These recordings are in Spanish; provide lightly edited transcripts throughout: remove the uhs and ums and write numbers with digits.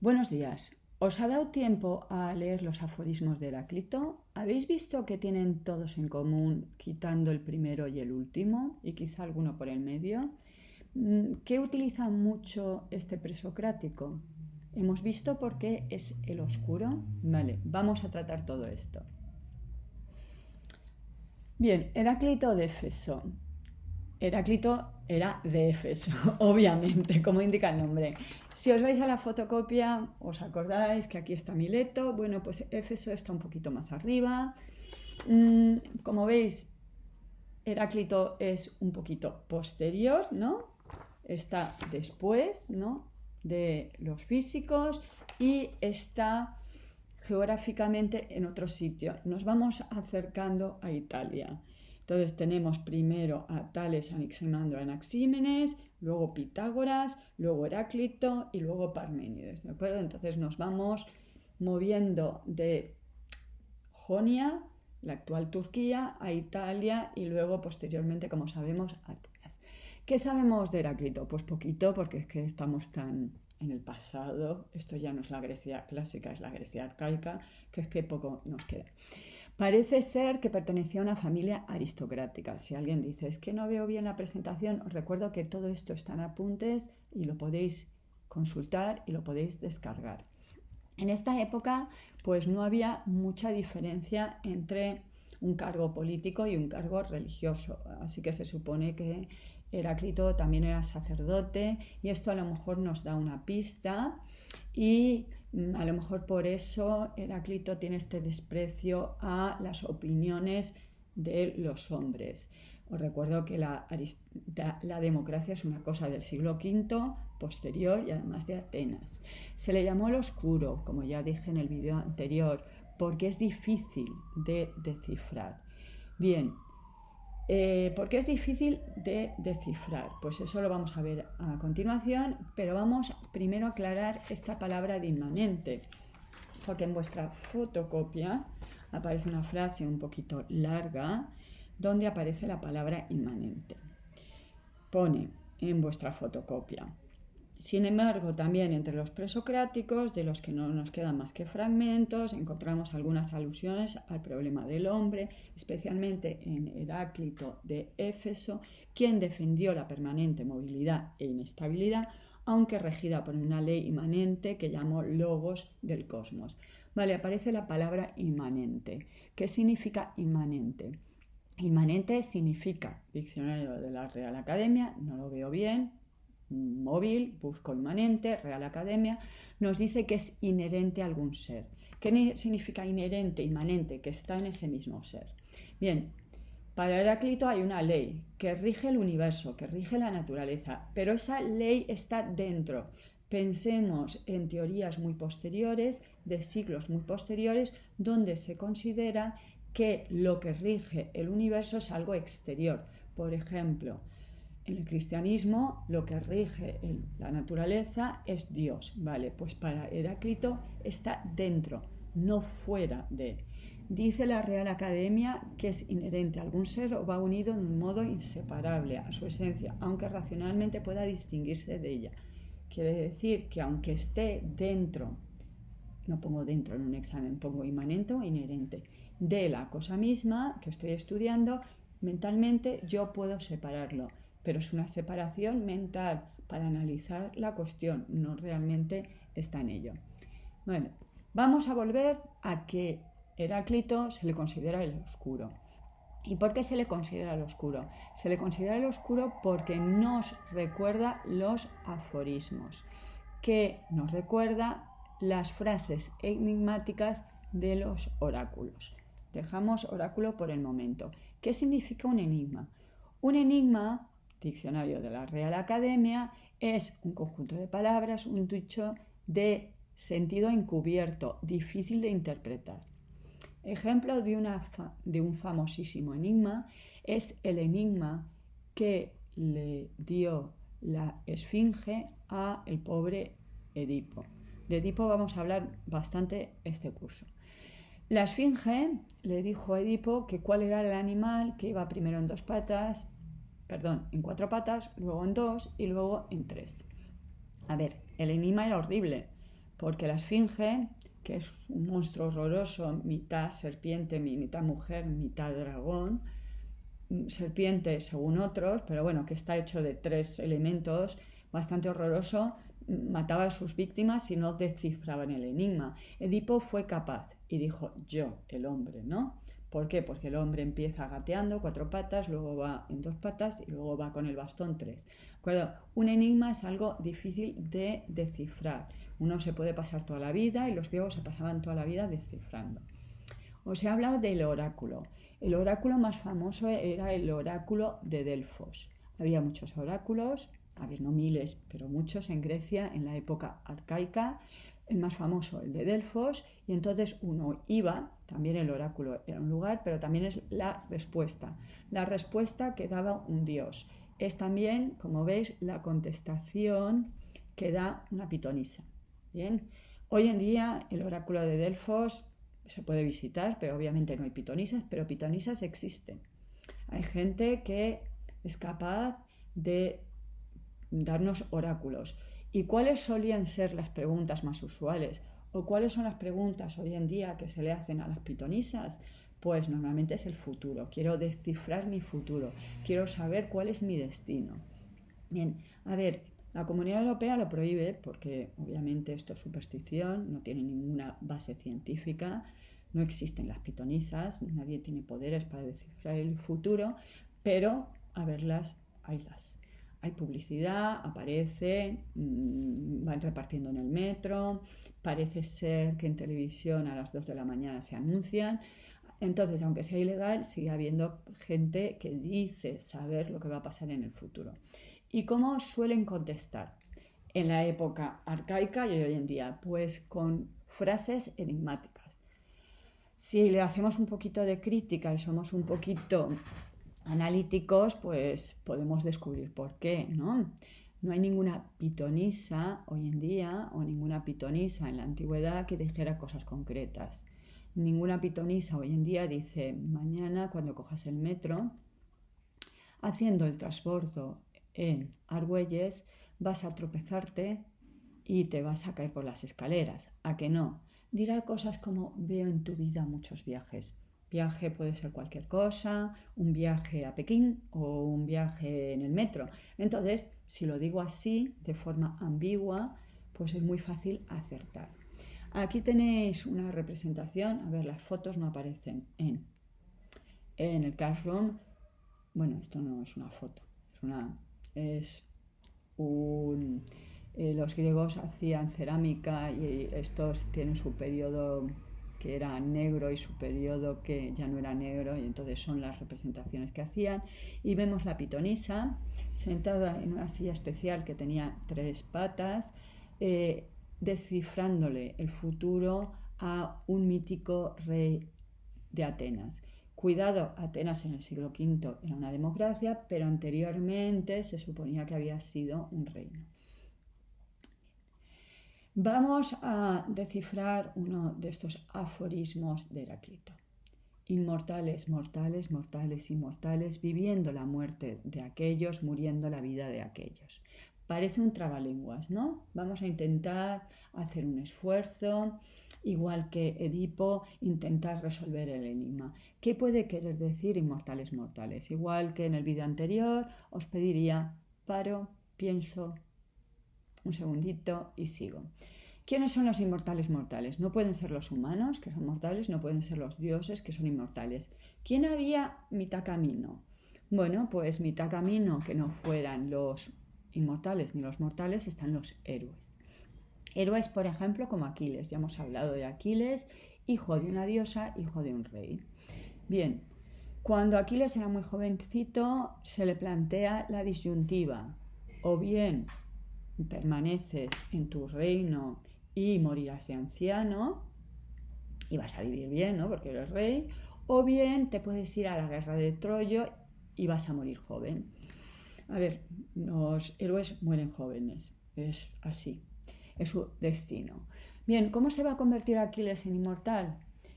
Buenos días. ¿Os ha dado tiempo a leer los aforismos de Heráclito? ¿Habéis visto que tienen todos en común, quitando el primero y el último, y quizá alguno por el medio? ¿Qué utiliza mucho este presocrático? ¿Hemos visto por qué es el oscuro? Vale, vamos a tratar todo esto. Bien, Heráclito de Éfeso. Heráclito era de Éfeso, obviamente, como indica el nombre. Si os vais a la fotocopia, os acordáis que aquí está Mileto. Bueno, pues Éfeso está un poquito más arriba. Como veis, Heráclito es un poquito posterior, ¿no? Está después, ¿no?, de los físicos y está geográficamente en otro sitio. Nos vamos acercando a Italia. Entonces tenemos primero a Tales, Anaximandro, Anaxímenes, luego Pitágoras, luego Heráclito y luego Parménides, ¿de acuerdo? Entonces nos vamos moviendo de Jonia, la actual Turquía, a Italia y luego posteriormente, como sabemos, a Atenas. ¿Qué sabemos de Heráclito? Pues poquito, porque es que estamos tan en el pasado. Esto ya no es la Grecia clásica, es la Grecia arcaica, que es que poco nos queda. Parece ser que pertenecía a una familia aristocrática. Si alguien dice, es que no veo bien la presentación, os recuerdo que todo esto está en apuntes y lo podéis consultar y lo podéis descargar. En esta época, pues no había mucha diferencia entre un cargo político y un cargo religioso. Así que se supone que Heráclito también era sacerdote y esto a lo mejor nos da una pista y a lo mejor por eso Heráclito tiene este desprecio a las opiniones de los hombres. Os recuerdo que la democracia es una cosa del siglo V, posterior y además de Atenas. Se le llamó el oscuro, como ya dije en el vídeo anterior, porque es difícil de descifrar. Bien, ¿por qué es difícil de descifrar? Pues eso lo vamos a ver a continuación, pero vamos primero a aclarar esta palabra de inmanente, porque en vuestra fotocopia aparece una frase un poquito larga donde aparece la palabra inmanente. Pone en vuestra fotocopia. Sin embargo, también entre los presocráticos, de los que no nos quedan más que fragmentos, encontramos algunas alusiones al problema del hombre, especialmente en Heráclito de Éfeso, quien defendió la permanente movilidad e inestabilidad, aunque regida por una ley inmanente que llamó logos del cosmos. Vale, aparece la palabra inmanente. ¿Qué significa inmanente? Inmanente significa, diccionario de la Real Academia, no lo veo bien, móvil, busco inmanente, Real Academia, nos dice que es inherente a algún ser. ¿Qué significa inherente, inmanente? Que está en ese mismo ser. Bien, para Heráclito hay una ley que rige el universo, que rige la naturaleza, pero esa ley está dentro. Pensemos en teorías muy posteriores, de siglos muy posteriores, donde se considera que lo que rige el universo es algo exterior. Por ejemplo, en el cristianismo lo que rige la naturaleza es Dios, ¿vale? Pues para Heráclito está dentro, no fuera de. Dice la Real Academia que es inherente a algún ser o va unido en un modo inseparable a su esencia, aunque racionalmente pueda distinguirse de ella. Quiere decir que aunque esté dentro, no pongo dentro en un examen, pongo inmanente o inherente, de la cosa misma que estoy estudiando, mentalmente yo puedo separarlo, pero es una separación mental para analizar la cuestión, no realmente está en ello. Bueno, vamos a volver a que Heráclito se le considera el oscuro. ¿Y por qué se le considera el oscuro? Se le considera el oscuro porque nos recuerda los aforismos, que nos recuerda las frases enigmáticas de los oráculos. Dejamos oráculo por el momento. ¿Qué significa un enigma? Un enigma, diccionario de la Real Academia, es un conjunto de palabras, un dicho de sentido encubierto, difícil de interpretar. Ejemplo de un famosísimo enigma es el enigma que le dio la Esfinge a el pobre Edipo. De Edipo vamos a hablar bastante este curso. La Esfinge le dijo a Edipo que cuál era el animal que iba primero en en 4 patas, luego en 2 y luego en 3. A ver, el enigma era horrible, porque la esfinge, que es un monstruo horroroso, mitad serpiente, mitad mujer, mitad dragón, serpiente según otros, pero bueno, que está hecho de 3 elementos, bastante horroroso, mataba a sus víctimas y no descifraban el enigma. Edipo fue capaz y dijo: yo, el hombre, ¿no? ¿Por qué? Porque el hombre empieza gateando 4 patas, luego va en 2 patas y luego va con el bastón 3. ¿De acuerdo? Un enigma es algo difícil de descifrar. Uno se puede pasar toda la vida y los griegos se pasaban toda la vida descifrando. Os he hablado del oráculo. El oráculo más famoso era el oráculo de Delfos. Había muchos oráculos, a ver, no miles, pero muchos en Grecia en la época arcaica. El más famoso, el de Delfos, y entonces uno iba, también el oráculo era un lugar, pero también es la respuesta que daba un dios. Es también, como veis, la contestación que da una pitonisa. Bien, hoy en día el oráculo de Delfos se puede visitar, pero obviamente no hay pitonisas, pero pitonisas existen. Hay gente que es capaz de darnos oráculos. ¿Y cuáles solían ser las preguntas más usuales? ¿O cuáles son las preguntas hoy en día que se le hacen a las pitonisas? Pues normalmente es el futuro. Quiero descifrar mi futuro. Quiero saber cuál es mi destino. Bien, a ver, la Comunidad Europea lo prohíbe porque obviamente esto es superstición, no tiene ninguna base científica, no existen las pitonisas, nadie tiene poderes para descifrar el futuro, pero a verlas, haylas. Hay publicidad, aparece, van repartiendo en el metro, parece ser que en televisión a las 2 de la mañana se anuncian. Entonces, aunque sea ilegal, sigue habiendo gente que dice saber lo que va a pasar en el futuro. ¿Y cómo suelen contestar? En la época arcaica y hoy en día, pues con frases enigmáticas. Si le hacemos un poquito de crítica y somos un poquito analíticos, pues podemos descubrir por qué, ¿no? No hay ninguna pitonisa hoy en día o ninguna pitonisa en la antigüedad que dijera cosas concretas. Ninguna pitonisa hoy en día dice: mañana cuando cojas el metro, haciendo el transbordo en Argüelles, vas a tropezarte y te vas a caer por las escaleras. ¿A que no? Dirá cosas como: veo en tu vida muchos viajes. Viaje puede ser cualquier cosa, un viaje a Pekín o un viaje en el metro. Entonces, si lo digo así, de forma ambigua, pues es muy fácil acertar. Aquí tenéis una representación, a ver, las fotos no aparecen en el Classroom. Bueno, esto no es una foto, los griegos hacían cerámica y estos tienen su periodo que era negro y su periodo que ya no era negro, y entonces son las representaciones que hacían. Y vemos la pitonisa sentada en una silla especial que tenía 3 patas, descifrándole el futuro a un mítico rey de Atenas. Cuidado, Atenas en el siglo V era una democracia, pero anteriormente se suponía que había sido un reino. Vamos a descifrar uno de estos aforismos de Heráclito. Inmortales, mortales, mortales, inmortales, viviendo la muerte de aquellos, muriendo la vida de aquellos. Parece un trabalenguas, ¿no? Vamos a intentar hacer un esfuerzo, igual que Edipo, intentar resolver el enigma. ¿Qué puede querer decir inmortales, mortales? Igual que en el vídeo anterior, os pediría paro, pienso un segundito y sigo. ¿Quiénes son los inmortales mortales? No pueden ser los humanos, que son mortales, no pueden ser los dioses, que son inmortales. ¿Quién había mitad camino? Bueno, pues mitad camino que no fueran los inmortales ni los mortales, están los héroes. Héroes, por ejemplo, como Aquiles. Ya hemos hablado de Aquiles, hijo de una diosa, hijo de un rey. Bien, cuando Aquiles era muy jovencito, se le plantea la disyuntiva: o bien permaneces en tu reino y morirás de anciano y vas a vivir bien, ¿no? Porque eres rey, o bien te puedes ir a la guerra de Troya y vas a morir joven. A ver, los héroes mueren jóvenes, es así, es su destino. Bien, ¿cómo se va a convertir Aquiles en inmortal?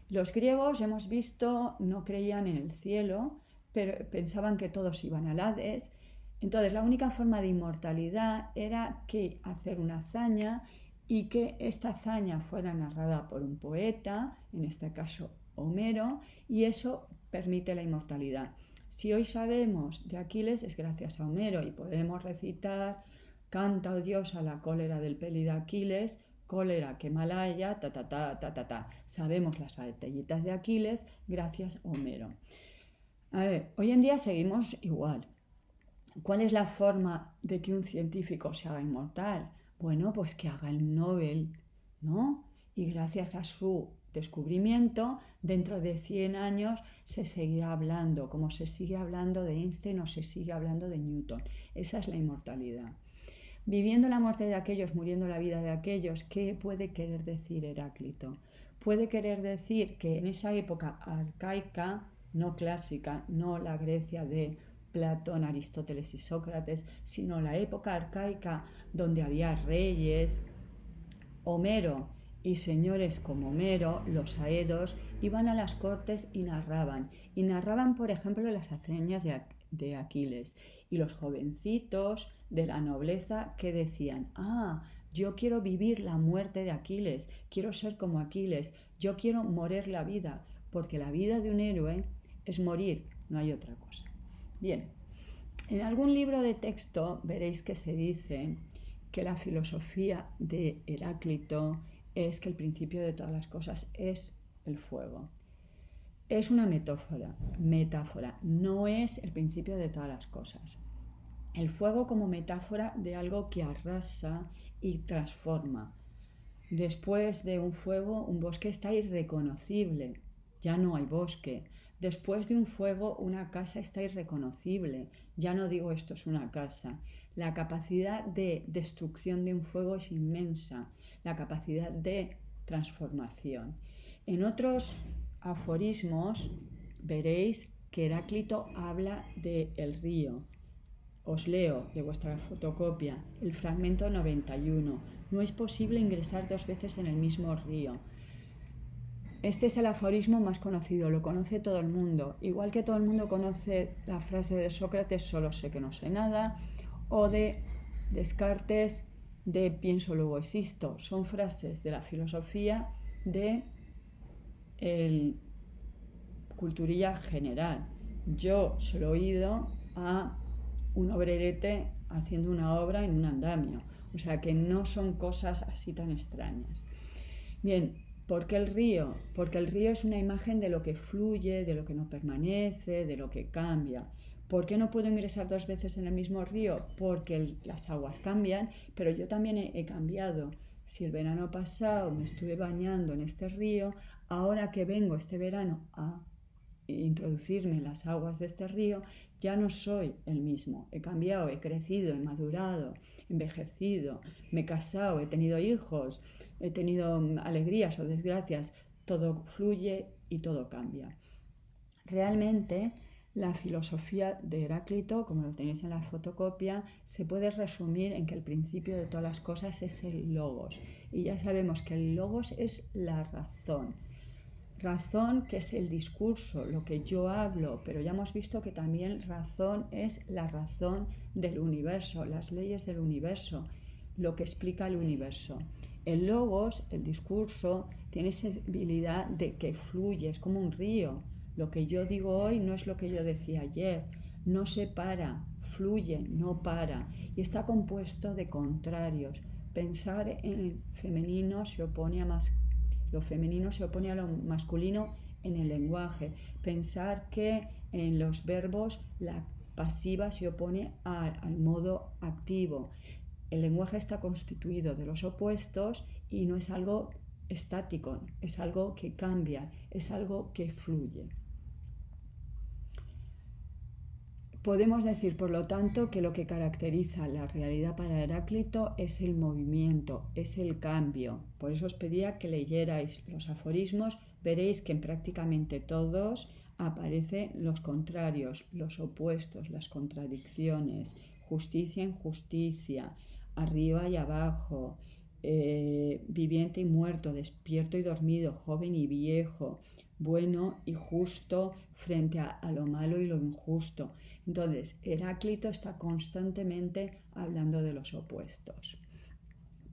Los griegos, hemos visto, no creían en el cielo, pero pensaban que todos iban al Hades. Entonces, la única forma de inmortalidad era que hacer una hazaña y que esta hazaña fuera narrada por un poeta, en este caso Homero, y eso permite la inmortalidad. Si hoy sabemos de Aquiles es gracias a Homero y podemos recitar canta, oh diosa, la cólera del peli de Aquiles, cólera que mal haya, ta ta ta ta ta ta. Sabemos las batallitas de Aquiles gracias a Homero. A ver, hoy en día seguimos igual. ¿Cuál es la forma de que un científico se haga inmortal? Bueno, pues que haga el Nobel, ¿no? Y gracias a su descubrimiento, dentro de 100 años se seguirá hablando, como se sigue hablando de Einstein o se sigue hablando de Newton. Esa es la inmortalidad. Viviendo la muerte de aquellos, muriendo la vida de aquellos, ¿qué puede querer decir Heráclito? Puede querer decir que en esa época arcaica, no clásica, no la Grecia de Platón, Aristóteles y Sócrates, sino la época arcaica donde había reyes, Homero y señores como Homero, los aedos, iban a las cortes y narraban, por ejemplo, las hazañas de Aquiles, y los jovencitos de la nobleza que decían, yo quiero vivir la muerte de Aquiles, quiero ser como Aquiles, yo quiero morir la vida, porque la vida de un héroe es morir, no hay otra cosa. Bien, en algún libro de texto veréis que se dice que la filosofía de Heráclito es que el principio de todas las cosas es el fuego. Es una metáfora, no es el principio de todas las cosas. El fuego como metáfora de algo que arrasa y transforma. Después de un fuego, un bosque está irreconocible, ya no hay bosque. Después de un fuego, una casa está irreconocible, ya no digo esto es una casa. La capacidad de destrucción de un fuego es inmensa, la capacidad de transformación. En otros aforismos veréis que Heráclito habla del río. Os leo de vuestra fotocopia el fragmento 91. No es posible ingresar 2 veces en el mismo río. Este es el aforismo más conocido, lo conoce todo el mundo. Igual que todo el mundo conoce la frase de Sócrates, solo sé que no sé nada, o de Descartes, de pienso luego existo. Son frases de la filosofía de el culturilla general. Yo se lo he oído a un obrerete haciendo una obra en un andamio. O sea que no son cosas así tan extrañas. Bien, ¿por qué el río? Porque el río es una imagen de lo que fluye, de lo que no permanece, de lo que cambia. ¿Por qué no puedo ingresar 2 veces en el mismo río? Porque las aguas cambian, pero yo también he cambiado. Si el verano pasado me estuve bañando en este río, ahora que vengo este verano a introducirme en las aguas de este río, ya no soy el mismo. He cambiado, he crecido, he madurado, he envejecido, me he casado, he tenido hijos, he tenido alegrías o desgracias. Todo fluye y todo cambia. Realmente la filosofía de Heráclito, como lo tenéis en la fotocopia, se puede resumir en que el principio de todas las cosas es el logos. Y ya sabemos que el logos es la razón. Razón que es el discurso, lo que yo hablo, pero ya hemos visto que también razón es la razón del universo, las leyes del universo, lo que explica el universo. El logos, el discurso, tiene esa habilidad de que fluye, es como un río. Lo que yo digo hoy no es lo que yo decía ayer, no se para, fluye, no para, y está compuesto de contrarios. Pensar en el femenino se opone a lo femenino se opone a lo masculino en el lenguaje. Pensar que en los verbos la pasiva se opone al modo activo. El lenguaje está constituido de los opuestos y no es algo estático, es algo que cambia, es algo que fluye. Podemos decir, por lo tanto, que lo que caracteriza la realidad para Heráclito es el movimiento, es el cambio. Por eso os pedía que leyerais los aforismos. Veréis que en prácticamente todos aparecen los contrarios, los opuestos, las contradicciones, justicia, injusticia, arriba y abajo, viviente y muerto, despierto y dormido, joven y viejo, bueno y justo frente a lo malo y lo injusto. Entonces, Heráclito está constantemente hablando de los opuestos.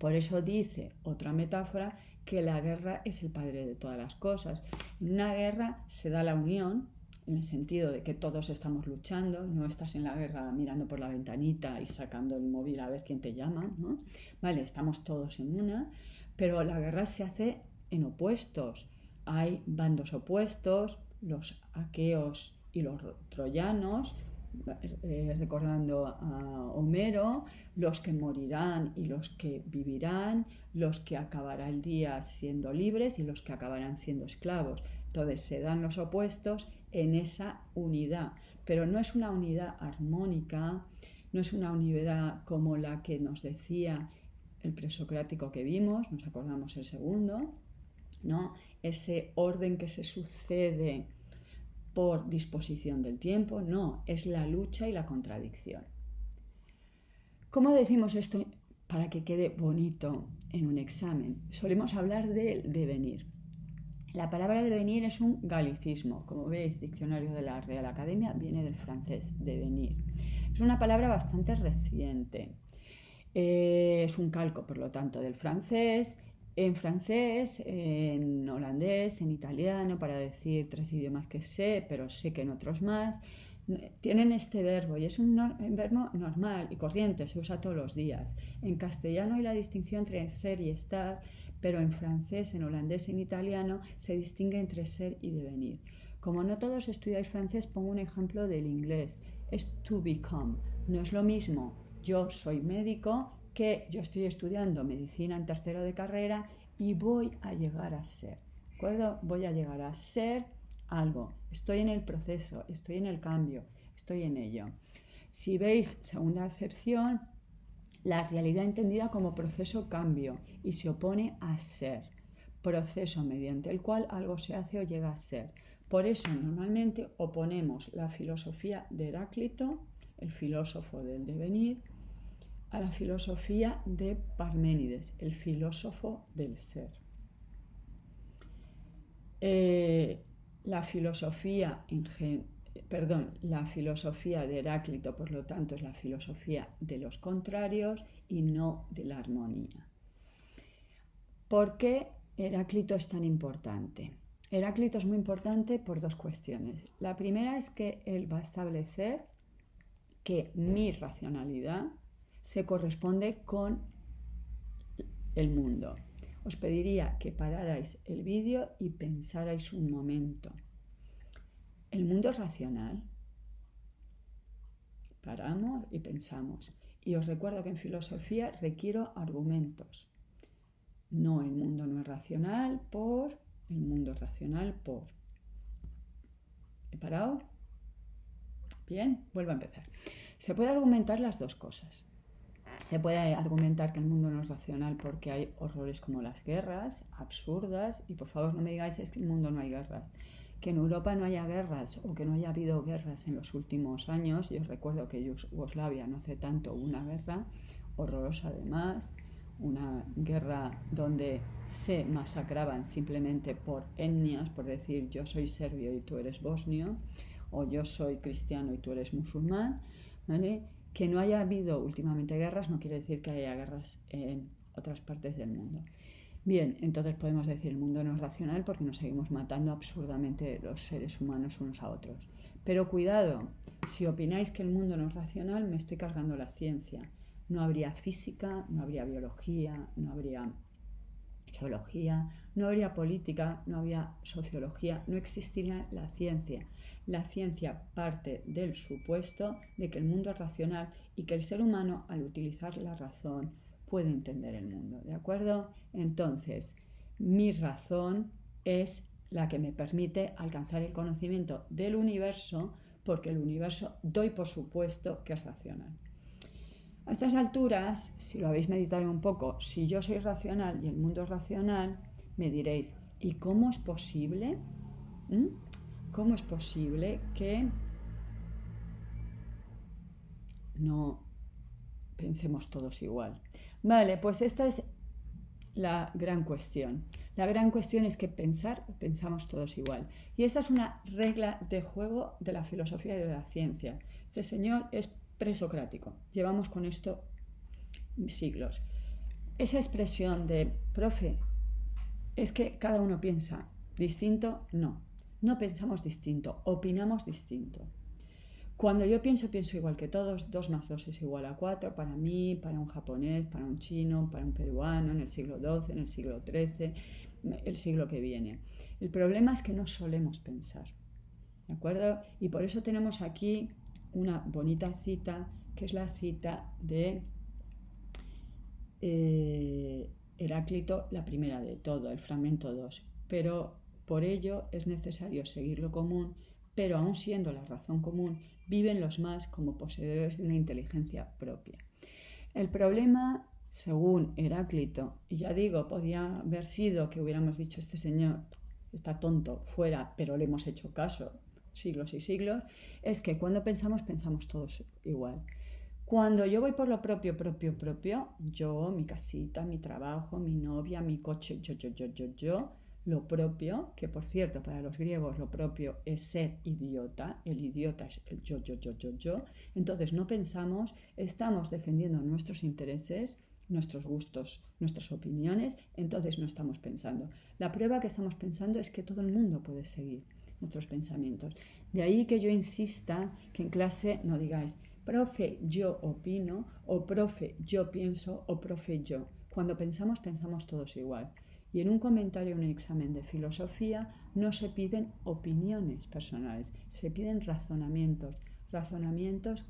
Por eso dice otra metáfora que la guerra es el padre de todas las cosas. En una guerra se da la unión, en el sentido de que todos estamos luchando, no estás en la guerra mirando por la ventanita y sacando el móvil a ver quién te llama, ¿no? Vale, estamos todos en una, pero la guerra se hace en opuestos. Hay bandos opuestos, los aqueos y los troyanos, recordando a Homero, los que morirán y los que vivirán, los que acabará el día siendo libres y los que acabarán siendo esclavos. Entonces se dan los opuestos en esa unidad, pero no es una unidad armónica, no es una unidad como la que nos decía el presocrático que vimos, nos acordamos el segundo, ¿no? Ese orden que se sucede por disposición del tiempo, no, es la lucha y la contradicción. ¿Cómo decimos esto para que quede bonito en un examen? Solemos hablar del devenir. La palabra devenir es un galicismo. Como veis, diccionario de la Real Academia viene del francés, devenir. Es una palabra bastante reciente. Es un calco, por lo tanto, del francés. En francés, en holandés, en italiano, para decir 3 idiomas que sé, pero sé que en otros más, tienen este verbo y es un verbo normal y corriente, se usa todos los días. En castellano hay la distinción entre ser y estar, pero en francés, en holandés, en italiano se distingue entre ser y devenir. Como no todos estudiáis francés, pongo un ejemplo del inglés. Es to become. No es lo mismo yo soy médico que yo estoy estudiando medicina en tercero de carrera y voy a llegar a ser. ¿De acuerdo? Voy a llegar a ser algo. Estoy en el proceso, estoy en el cambio, estoy en ello. Si veis, segunda acepción, la realidad entendida como proceso-cambio y se opone a ser, proceso mediante el cual algo se hace o llega a ser. Por eso normalmente oponemos la filosofía de Heráclito, el filósofo del devenir, a la filosofía de Parménides, el filósofo del ser. La filosofía de Heráclito, por lo tanto, es la filosofía de los contrarios y no de la armonía. ¿Por qué Heráclito es tan importante? Heráclito es muy importante por 2 cuestiones. La primera es que él va a establecer que mi racionalidad se corresponde con el mundo. Os pediría que pararais el vídeo y pensarais un momento. ¿El mundo es racional? Paramos y pensamos. Y os recuerdo que en filosofía requiero argumentos. No, el mundo no es racional por, el mundo es racional por. ¿He parado? Bien, vuelvo a empezar. Se puede argumentar las 2 cosas. Se puede argumentar que el mundo no es racional porque hay horrores como las guerras, absurdas, y por favor no me digáis es que en el mundo no hay guerras. Que en Europa no haya guerras o que no haya habido guerras en los últimos años, y os recuerdo que Yugoslavia no hace tanto una guerra horrorosa además, una guerra donde se masacraban simplemente por etnias, por decir yo soy serbio y tú eres bosnio, o yo soy cristiano y tú eres musulmán, ¿vale? Que no haya habido últimamente guerras no quiere decir que haya guerras en otras partes del mundo. Bien, entonces podemos decir el mundo no es racional porque nos seguimos matando absurdamente los seres humanos unos a otros. Pero cuidado, si opináis que el mundo no es racional, me estoy cargando la ciencia. No habría física, no habría biología, no habría geología, no habría política, no habría sociología, no existiría la ciencia. La ciencia parte del supuesto de que el mundo es racional y que el ser humano, al utilizar la razón, puede entender el mundo, ¿de acuerdo? Entonces, mi razón es la que me permite alcanzar el conocimiento del universo, porque el universo doy por supuesto que es racional. A estas alturas, si lo habéis meditado un poco, si yo soy racional y el mundo es racional, me diréis, ¿y cómo es posible? ¿Cómo es posible que no pensemos todos igual? Vale, pues esta es la gran cuestión. La gran cuestión es que pensamos todos igual. Y esta es una regla de juego de la filosofía y de la ciencia. Este señor es presocrático. Llevamos con esto siglos. esa expresión de, profe, es que cada uno piensa distinto, no pensamos distinto, opinamos distinto. Cuando yo pienso igual que todos, 2 más 2 es igual a 4, para mí, para un japonés, para un chino, para un peruano, en el siglo XII, en el siglo XIII, el siglo que viene. El problema es que no solemos pensar, ¿de acuerdo? Y por eso tenemos aquí una bonita cita, que es la cita de Heráclito, la primera de todo, el fragmento 2. Pero por ello es necesario seguir lo común, pero aun siendo la razón común, viven los más como poseedores de una inteligencia propia. El problema, según Heráclito, y ya digo, podía haber sido que hubiéramos dicho este señor está tonto, fuera, pero le hemos hecho caso siglos y siglos, es que cuando pensamos todos igual. Cuando yo voy por lo propio, yo, mi casita, mi trabajo, mi novia, mi coche, yo, lo propio, que por cierto, para los griegos lo propio es ser idiota, el idiota es el yo, entonces no pensamos, estamos defendiendo nuestros intereses, nuestros gustos, nuestras opiniones, entonces no estamos pensando. La prueba que estamos pensando es que todo el mundo puede seguir nuestros pensamientos. De ahí que yo insista que en clase no digáis, profe, yo opino, o profe, yo pienso, o profe, yo. Cuando pensamos todos igual. Y en un comentario, un examen de filosofía, no se piden opiniones personales, se piden razonamientos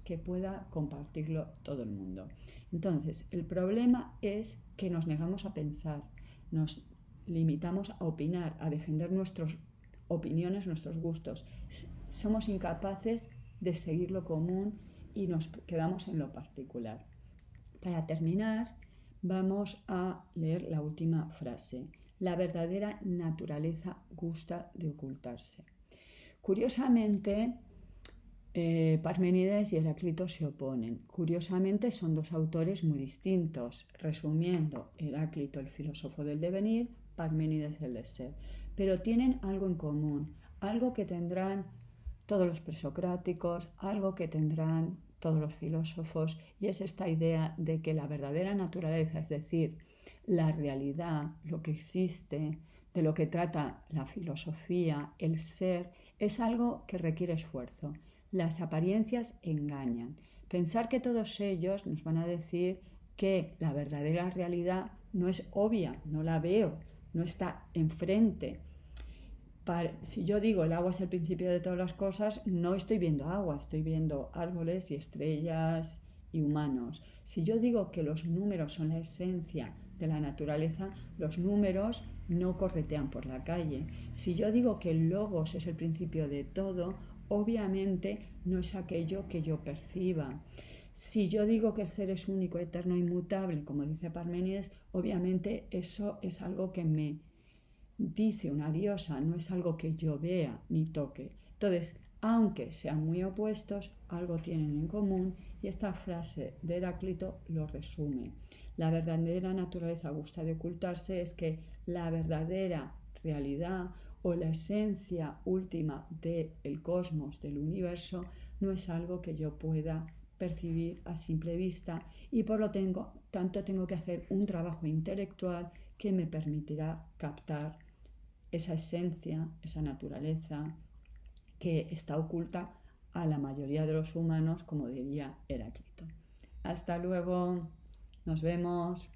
que pueda compartirlo todo el mundo. Entonces, el problema es que nos negamos a pensar, nos limitamos a opinar, a defender nuestras opiniones, nuestros gustos. Somos incapaces de seguir lo común y nos quedamos en lo particular. Para terminar, vamos a leer la última frase. La verdadera naturaleza gusta de ocultarse. Curiosamente, Parménides y Heráclito se oponen. Curiosamente, son 2 autores muy distintos. Resumiendo, Heráclito, el filósofo del devenir, Parménides, el del ser. Pero tienen algo en común, algo que tendrán todos los presocráticos, algo que tendrán todos los filósofos, y es esta idea de que la verdadera naturaleza, es decir, la realidad, lo que existe, de lo que trata la filosofía, el ser, es algo que requiere esfuerzo. Las apariencias engañan. Pensar que todos ellos nos van a decir que la verdadera realidad no es obvia, no la veo, no está enfrente. Si yo digo el agua es el principio de todas las cosas, no estoy viendo agua, estoy viendo árboles y estrellas y humanos. Si yo digo que los números son la esencia de la naturaleza, los números no corretean por la calle. Si yo digo que el logos es el principio de todo, obviamente no es aquello que yo perciba. Si yo digo que el ser es único, eterno, inmutable, como dice Parménides, obviamente eso es algo que me dice una diosa, no es algo que yo vea ni toque. Entonces, aunque sean muy opuestos, algo tienen en común y esta frase de Heráclito lo resume. La verdadera naturaleza gusta de ocultarse es que la verdadera realidad o la esencia última del cosmos, del universo, no es algo que yo pueda percibir a simple vista y por lo tanto tengo que hacer un trabajo intelectual que me permitirá captar esa esencia, esa naturaleza que está oculta a la mayoría de los humanos, como diría Heráclito. Hasta luego, nos vemos.